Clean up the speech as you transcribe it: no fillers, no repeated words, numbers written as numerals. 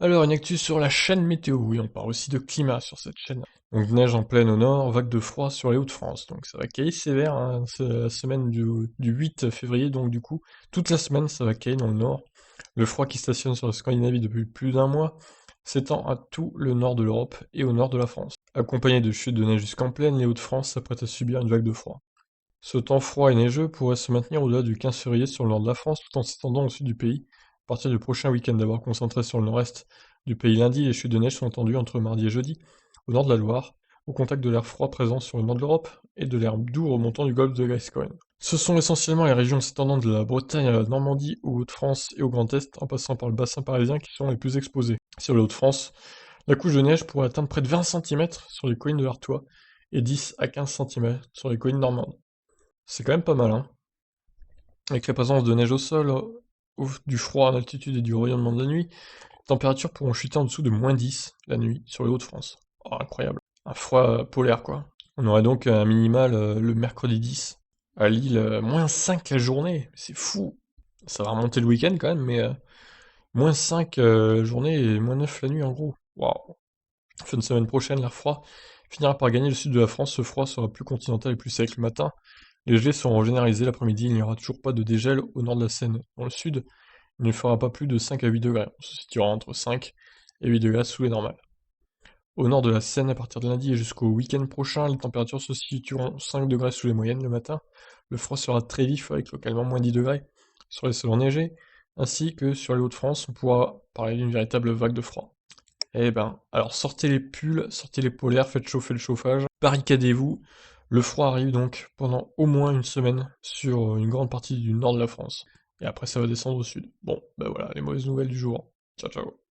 Alors, une actu sur la chaîne météo, oui, on parle aussi de climat sur cette chaîne. Donc, neige en pleine au nord, vague de froid sur les Hauts-de-France. Donc, ça va cailler sévère, hein, c'est la semaine du 8 février, donc du coup, toute la semaine, ça va cailler dans le nord. Le froid qui stationne sur la Scandinavie depuis plus d'un mois s'étend à tout le nord de l'Europe et au nord de la France. Accompagné de chutes de neige jusqu'en plaine, les Hauts-de-France s'apprêtent à subir une vague de froid. Ce temps froid et neigeux pourrait se maintenir au-delà du 15 février sur le nord de la France, tout en s'étendant au sud du pays. À partir du prochain week-end d'abord concentré sur le nord-est du pays lundi, les chutes de neige sont attendues entre mardi et jeudi, au nord de la Loire, au contact de l'air froid présent sur le nord de l'Europe et de l'air doux remontant du golfe de Gascogne. Ce sont essentiellement les régions s'étendant de la Bretagne à la Normandie, aux Hauts-de-France et au Grand Est, en passant par le bassin parisien, qui sont les plus exposés. Sur les Hauts-de-France, la couche de neige pourrait atteindre près de 20 centimètres sur les collines de l'Artois et 10 à 15 centimètres sur les collines normandes. C'est quand même pas mal, hein. Avec la présence de neige au sol, du froid en altitude et du rayonnement de la nuit, les températures pourront chuter en dessous de -10 la nuit sur les Hauts-de-France. Oh, incroyable. Un froid polaire, quoi. On aurait donc un minimal le mercredi 10. À Lille, -5 la journée. C'est fou. Ça va remonter le week-end quand même, mais -5 la journée et -9 la nuit en gros. Waouh. Fin de semaine prochaine, l'air froid finira par gagner le sud de la France. Ce froid sera plus continental et plus sec le matin. Les gelées seront généralisées l'après-midi, il n'y aura toujours pas de dégel au nord de la Seine. Dans le sud, il ne fera pas plus de 5 à 8 degrés. On se situera entre 5 et 8 degrés sous les normales. Au nord de la Seine, à partir de lundi et jusqu'au week-end prochain, les températures se situeront 5 degrés sous les moyennes le matin. Le froid sera très vif avec localement -10 degrés sur les sols enneigés, ainsi que sur les Hauts-de-France, on pourra parler d'une véritable vague de froid. Eh ben, alors sortez les pulls, sortez les polaires, faites chauffer le chauffage, barricadez-vous. Le froid arrive donc pendant au moins une semaine sur une grande partie du nord de la France. Et après ça va descendre au sud. Bon, ben voilà, les mauvaises nouvelles du jour. Ciao ciao.